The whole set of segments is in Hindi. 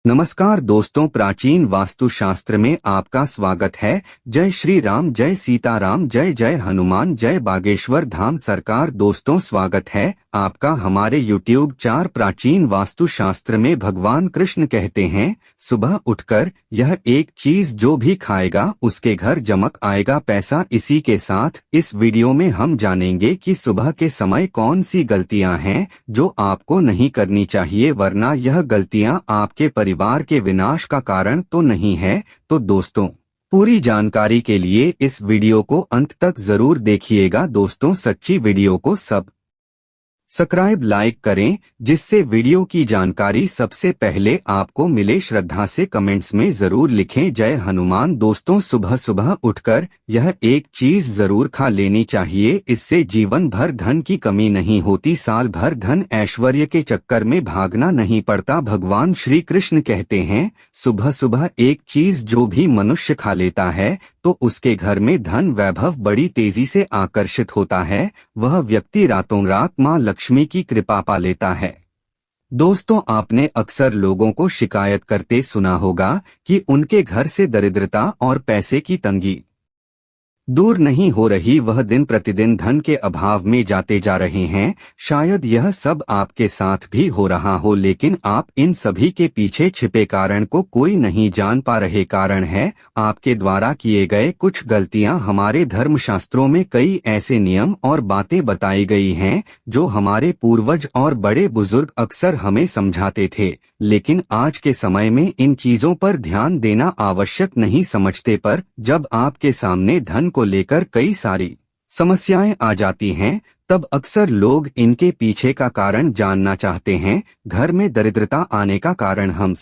नमस्कार दोस्तों, प्राचीन वास्तुशास्त्र में आपका स्वागत है। जय श्री राम, जय सीताराम, जय जय हनुमान, जय बागेश्वर धाम सरकार। दोस्तों, स्वागत है आपका हमारे YouTube 4 प्राचीन वास्तुशास्त्र में। भगवान कृष्ण कहते हैं, सुबह उठकर यह एक चीज जो भी खाएगा उसके घर जमक आएगा पैसा। इसी के साथ इस वीडियो में हम जानेंगे कि सुबह के समय कौन सी गलतियां हैं जो आपको नहीं करनी चाहिए, वरना यह गलतियां आपके परिवार के विनाश का कारण तो नहीं है। तो दोस्तों, पूरी जानकारी के लिए इस वीडियो को अंत तक जरूर देखिएगा। दोस्तों, सच्ची वीडियो को सब्सक्राइब लाइक करें, जिससे वीडियो की जानकारी सबसे पहले आपको मिले। श्रद्धा से कमेंट्स में जरूर लिखें जय हनुमान। दोस्तों, सुबह सुबह उठकर यह एक चीज जरूर खा लेनी चाहिए, इससे जीवन भर धन की कमी नहीं होती, साल भर धन ऐश्वर्य के चक्कर में भागना नहीं पड़ता। भगवान श्री कृष्ण कहते हैं, सुबह सुबह एक चीज जो भी मनुष्य खा लेता है तो उसके घर में धन वैभव बड़ी तेजी से आकर्षित होता है। वह व्यक्ति रातों रात मां लक्ष्मी की कृपा पा लेता है। दोस्तों, आपने अक्सर लोगों को शिकायत करते सुना होगा कि उनके घर से दरिद्रता और पैसे की तंगी दूर नहीं हो रही, वह दिन प्रतिदिन धन के अभाव में जाते जा रहे हैं। शायद यह सब आपके साथ भी हो रहा हो, लेकिन आप इन सभी के पीछे छिपे कारण को कोई नहीं जान पा रहे। कारण है आपके द्वारा किए गए कुछ गलतियां। हमारे धर्मशास्त्रों में कई ऐसे नियम और बातें बताई गई हैं जो हमारे पूर्वज और बड़े बुजुर्ग अक्सर हमें समझाते थे, लेकिन आज के समय में इन चीजों पर ध्यान देना आवश्यक नहीं समझते। पर जब आपके सामने धन को लेकर कई सारी समस्याएं आ जाती हैं, तब अक्सर लोग इनके पीछे का कारण जानना चाहते हैं। घर में दरिद्रता आने का कारण हम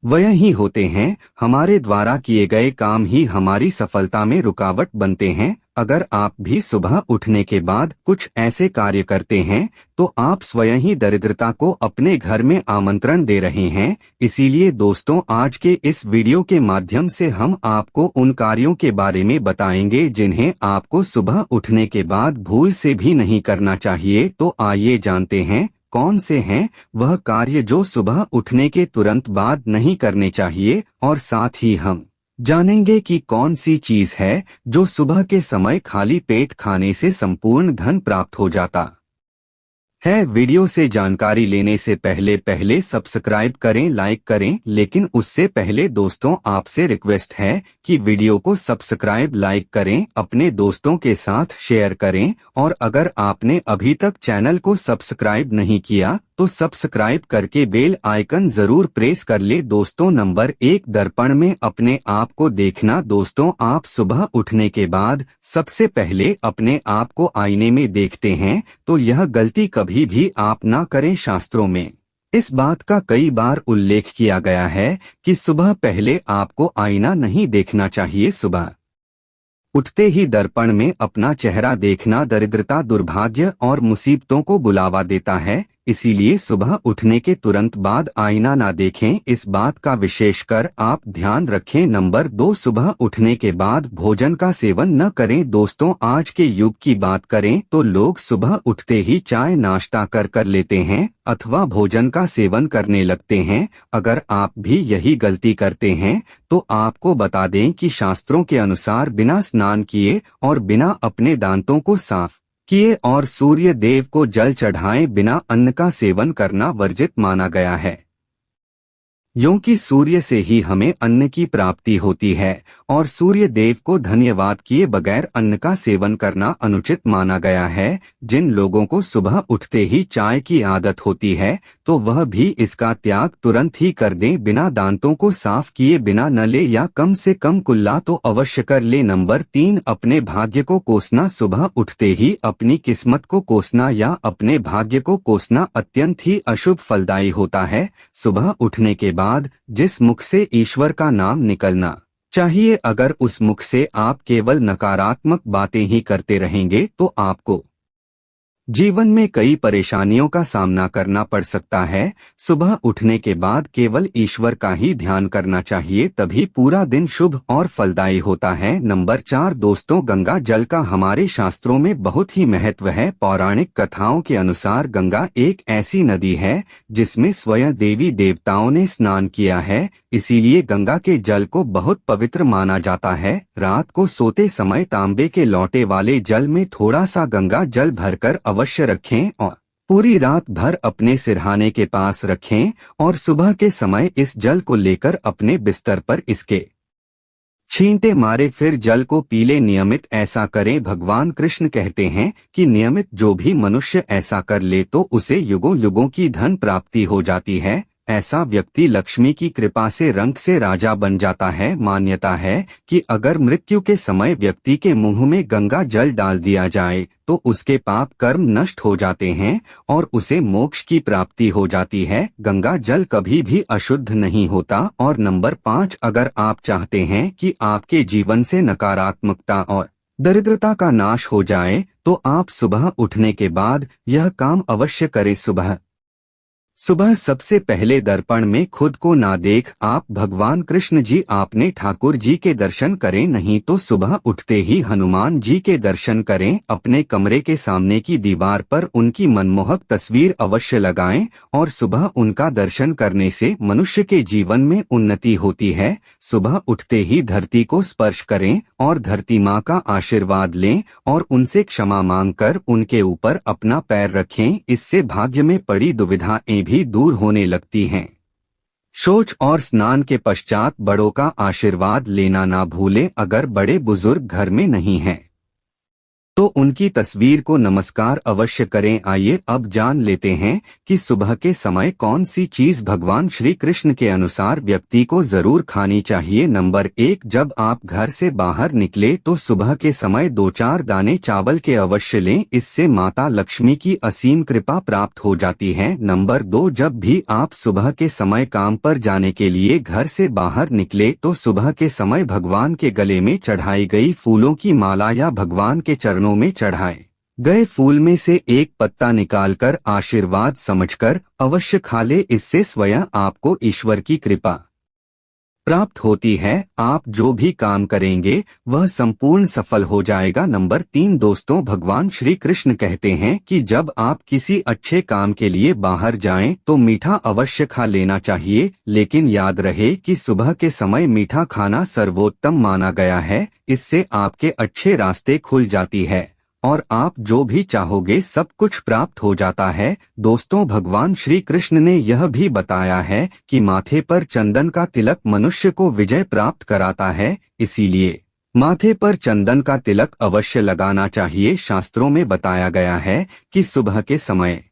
वह ही होते हैं। हमारे द्वारा किए गए काम ही हमारी सफलता में रुकावट बनते हैं। अगर आप भी सुबह उठने के बाद कुछ ऐसे कार्य करते हैं तो आप स्वयं ही दरिद्रता को अपने घर में आमंत्रण दे रहे हैं। इसीलिए दोस्तों, आज के इस वीडियो के माध्यम से हम आपको उन कार्यों के बारे में बताएंगे जिन्हें आपको सुबह उठने के बाद भूल से भी नहीं करना चाहिए। तो आइए जानते हैं कौन से हैं वह कार्य जो सुबह उठने के तुरंत बाद नहीं करने चाहिए, और साथ ही हम जानेंगे कि कौन सी चीज है जो सुबह के समय खाली पेट खाने से संपूर्ण धन प्राप्त हो जाता है। वीडियो से जानकारी लेने से पहले सब्सक्राइब करें, लाइक करें, लेकिन उससे पहले दोस्तों आपसे रिक्वेस्ट है कि वीडियो को सब्सक्राइब लाइक करें, अपने दोस्तों के साथ शेयर करें, और अगर आपने अभी तक चैनल को सब्सक्राइब नहीं किया तो सब्सक्राइब करके बेल आइकन जरूर प्रेस कर ले। दोस्तों, नंबर 1, दर्पण में अपने आप को देखना। दोस्तों, आप सुबह उठने के बाद सबसे पहले अपने आप को आईने में देखते हैं तो यह गलती कभी भी आप ना करें। शास्त्रों में इस बात का कई बार उल्लेख किया गया है कि सुबह पहले आपको आईना नहीं देखना चाहिए। सुबह उठते ही दर्पण में अपना चेहरा देखना दरिद्रता, दुर्भाग्य और मुसीबतों को बुलावा देता है। इसीलिए सुबह उठने के तुरंत बाद आईना ना देखें, इस बात का विशेषकर आप ध्यान रखें। नंबर 2, सुबह उठने के बाद भोजन का सेवन न करें। दोस्तों, आज के युग की बात करें तो लोग सुबह उठते ही चाय नाश्ता कर लेते हैं अथवा भोजन का सेवन करने लगते हैं। अगर आप भी यही गलती करते हैं तो आपको बता दें कि शास्त्रों के अनुसार बिना स्नान किए और बिना अपने दांतों को साफ किए और सूर्य देव को जल चढ़ाए बिना अन्न का सेवन करना वर्जित माना गया है, क्योंकि सूर्य से ही हमें अन्न की प्राप्ति होती है और सूर्य देव को धन्यवाद किए बगैर अन्न का सेवन करना अनुचित माना गया है। जिन लोगों को सुबह उठते ही चाय की आदत होती है तो वह भी इसका त्याग तुरंत ही कर दें। बिना दांतों को साफ किए बिना नले या कम से कम कुल्ला तो अवश्य कर ले। नंबर 3, अपने भाग्य को कोसना। सुबह उठते ही अपनी किस्मत को कोसना या अपने भाग्य को कोसना अत्यंत ही अशुभ फलदायी होता है। सुबह उठने के बाद जिस मुख से ईश्वर का नाम निकलना चाहिए, अगर उस मुख से आप केवल नकारात्मक बातें ही करते रहेंगे तो आपको जीवन में कई परेशानियों का सामना करना पड़ सकता है। सुबह उठने के बाद केवल ईश्वर का ही ध्यान करना चाहिए, तभी पूरा दिन शुभ और फलदायी होता है। नंबर 4 दोस्तों, गंगा जल का हमारे शास्त्रों में बहुत ही महत्व है। पौराणिक कथाओं के अनुसार गंगा एक ऐसी नदी है जिसमें स्वयं देवी देवताओं ने स्नान किया है, इसीलिए गंगा के जल को बहुत पवित्र माना जाता है। रात को सोते समय तांबे के लोटे वाले जल में थोड़ा सा गंगा जल भरकर अवश्य रखें और पूरी रात भर अपने सिरहाने के पास रखें और सुबह के समय इस जल को लेकर अपने बिस्तर पर इसके छींटे मारे फिर जल को पी ले। नियमित ऐसा करें। भगवान कृष्ण कहते हैं कि नियमित जो भी मनुष्य ऐसा कर ले तो उसे युगों युगों की धन प्राप्ति हो जाती है। ऐसा व्यक्ति लक्ष्मी की कृपा से रंग से राजा बन जाता है। मान्यता है कि अगर मृत्यु के समय व्यक्ति के मुंह में गंगा जल डाल दिया जाए तो उसके पाप कर्म नष्ट हो जाते हैं और उसे मोक्ष की प्राप्ति हो जाती है। गंगा जल कभी भी अशुद्ध नहीं होता। और नंबर 5, अगर आप चाहते हैं कि आपके जीवन से नकारात्मकता और दरिद्रता का नाश हो जाए तो आप सुबह उठने के बाद यह काम अवश्य करें। सुबह सबसे पहले दर्पण में खुद को ना देख आप भगवान कृष्ण जी आपने ठाकुर जी के दर्शन करें, नहीं तो सुबह उठते ही हनुमान जी के दर्शन करें। अपने कमरे के सामने की दीवार पर उनकी मनमोहक तस्वीर अवश्य लगाएं और सुबह उनका दर्शन करने से मनुष्य के जीवन में उन्नति होती है। सुबह उठते ही धरती को स्पर्श करें और धरती माँ का आशीर्वाद लें और उनसे क्षमा मांगकर उनके ऊपर अपना पैर रखें। इससे भाग्य में पड़ी दुविधाएं भी दूर होने लगती हैं। शौच और स्नान के पश्चात बड़ों का आशीर्वाद लेना ना भूलें। अगर बड़े बुजुर्ग घर में नहीं हैं तो उनकी तस्वीर को नमस्कार अवश्य करें। आइए अब जान लेते हैं कि सुबह के समय कौन सी चीज भगवान श्री कृष्ण के अनुसार व्यक्ति को जरूर खानी चाहिए। नंबर 1, जब आप घर से बाहर निकले तो सुबह के समय 2-4 दाने चावल के अवश्य लें, इससे माता लक्ष्मी की असीम कृपा प्राप्त हो जाती है। नंबर 2, जब भी आप सुबह के समय काम पर जाने के लिए घर से बाहर निकले तो सुबह के समय भगवान के गले में चढ़ाई गई फूलों की माला या भगवान के चरणों में चढ़ाए गए फूल में से एक पत्ता निकालकर आशीर्वाद समझकर अवश्य खा ले। इससे स्वयं आपको ईश्वर की कृपा प्राप्त होती है। आप जो भी काम करेंगे वह संपूर्ण सफल हो जाएगा। नंबर 3 दोस्तों, भगवान श्री कृष्ण कहते हैं कि जब आप किसी अच्छे काम के लिए बाहर जाएं तो मीठा अवश्य खा लेना चाहिए, लेकिन याद रहे कि सुबह के समय मीठा खाना सर्वोत्तम माना गया है। इससे आपके अच्छे रास्ते खुल जाती है और आप जो भी चाहोगे सब कुछ प्राप्त हो जाता है। दोस्तों, भगवान श्री कृष्ण ने यह भी बताया है कि माथे पर चंदन का तिलक मनुष्य को विजय प्राप्त कराता है, इसीलिए माथे पर चंदन का तिलक अवश्य लगाना चाहिए। शास्त्रों में बताया गया है कि सुबह के समय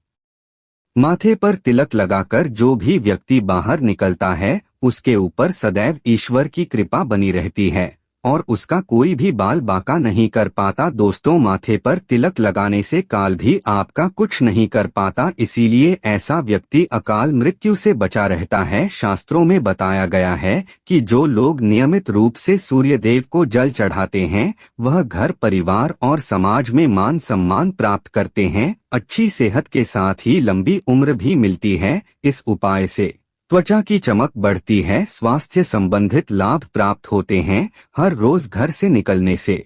माथे पर तिलक लगाकर जो भी व्यक्ति बाहर निकलता है उसके ऊपर सदैव ईश्वर की कृपा बनी रहती है और उसका कोई भी बाल बांका नहीं कर पाता। दोस्तों, माथे पर तिलक लगाने से काल भी आपका कुछ नहीं कर पाता, इसीलिए ऐसा व्यक्ति अकाल मृत्यु से बचा रहता है। शास्त्रों में बताया गया है कि जो लोग नियमित रूप से सूर्य देव को जल चढ़ाते हैं वह घर, परिवार और समाज में मान सम्मान प्राप्त करते हैं। अच्छी सेहत के साथ ही लंबी उम्र भी मिलती है। इस उपाय से त्वचा की चमक बढ़ती है, स्वास्थ्य संबंधित लाभ प्राप्त होते हैं। हर रोज घर से निकलने से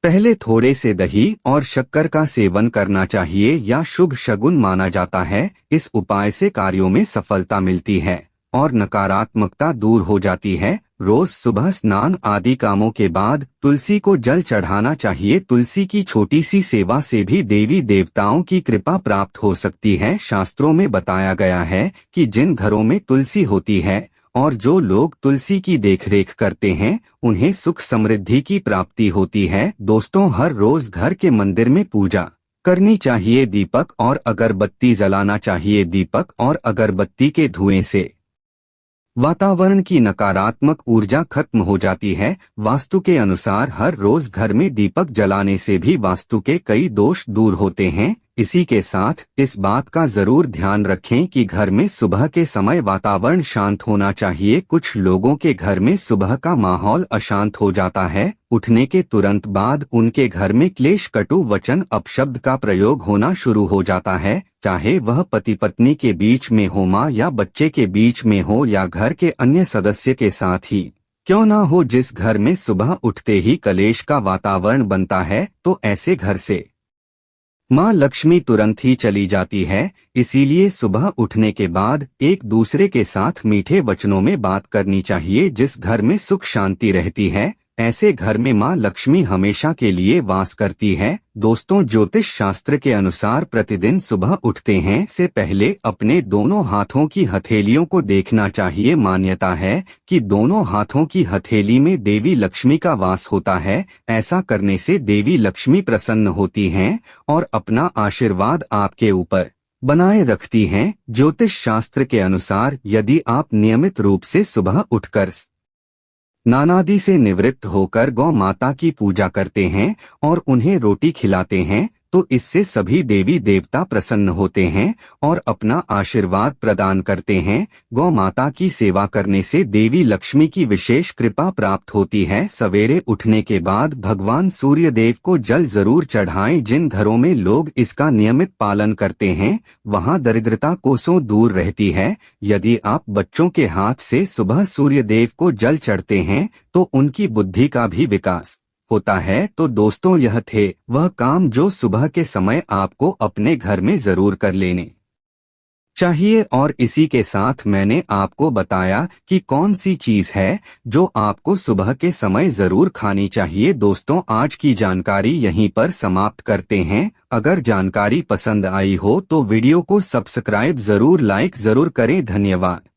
पहले थोड़े से दही और शक्कर का सेवन करना चाहिए या शुभ शगुन माना जाता है। इस उपाय से कार्यों में सफलता मिलती है और नकारात्मकता दूर हो जाती है। रोज सुबह स्नान आदि कामों के बाद तुलसी को जल चढ़ाना चाहिए। तुलसी की छोटी सी सेवा से भी देवी देवताओं की कृपा प्राप्त हो सकती है। शास्त्रों में बताया गया है कि जिन घरों में तुलसी होती है और जो लोग तुलसी की देखरेख करते हैं उन्हें सुख समृद्धि की प्राप्ति होती है। दोस्तों, हर रोज घर के मंदिर में पूजा करनी चाहिए। दीपक और अगरबत्ती जलाना चाहिए। दीपक और अगरबत्ती के धुएं से वातावरण की नकारात्मक ऊर्जा खत्म हो जाती है। वास्तु के अनुसार हर रोज घर में दीपक जलाने से भी वास्तु के कई दोष दूर होते हैं। इसी के साथ इस बात का जरूर ध्यान रखें कि घर में सुबह के समय वातावरण शांत होना चाहिए। कुछ लोगों के घर में सुबह का माहौल अशांत हो जाता है। उठने के तुरंत बाद उनके घर में क्लेश, कटु वचन, अपशब्द का प्रयोग होना शुरू हो जाता है, चाहे वह पति पत्नी के बीच में हो, माँ या बच्चे के बीच में हो या घर के अन्य सदस्य के साथ ही क्यों ना हो। जिस घर में सुबह उठते ही कलेश का वातावरण बनता है तो ऐसे घर से माँ लक्ष्मी तुरंत ही चली जाती है। इसीलिए सुबह उठने के बाद एक दूसरे के साथ मीठे वचनों में बात करनी चाहिए। जिस घर में सुख शांति रहती है, ऐसे घर में माँ लक्ष्मी हमेशा के लिए वास करती है। दोस्तों, ज्योतिष शास्त्र के अनुसार प्रतिदिन सुबह उठते हैं से पहले अपने दोनों हाथों की हथेलियों को देखना चाहिए। मान्यता है कि दोनों हाथों की हथेली में देवी लक्ष्मी का वास होता है। ऐसा करने से देवी लक्ष्मी प्रसन्न होती हैं और अपना आशीर्वाद आपके ऊपर बनाए रखती हैं। ज्योतिष शास्त्र के अनुसार यदि आप नियमित रूप से सुबह उठकर स्नानादि से निवृत्त होकर गौ माता की पूजा करते हैं और उन्हें रोटी खिलाते हैं तो इससे सभी देवी देवता प्रसन्न होते हैं और अपना आशीर्वाद प्रदान करते हैं। गौ माता की सेवा करने से देवी लक्ष्मी की विशेष कृपा प्राप्त होती है। सवेरे उठने के बाद भगवान सूर्य देव को जल जरूर चढ़ाएं। जिन घरों में लोग इसका नियमित पालन करते हैं वहां दरिद्रता कोसों दूर रहती है। यदि आप बच्चों के हाथ से सुबह सूर्य देव को जल चढ़ते हैं तो उनकी बुद्धि का भी विकास होता है। तो दोस्तों, यह थे वह काम जो सुबह के समय आपको अपने घर में जरूर कर लेने चाहिए और इसी के साथ मैंने आपको बताया कि कौन सी चीज है जो आपको सुबह के समय जरूर खानी चाहिए। दोस्तों, आज की जानकारी यहीं पर समाप्त करते हैं। अगर जानकारी पसंद आई हो तो वीडियो को सब्सक्राइब जरूर, लाइक जरूर करें। धन्यवाद।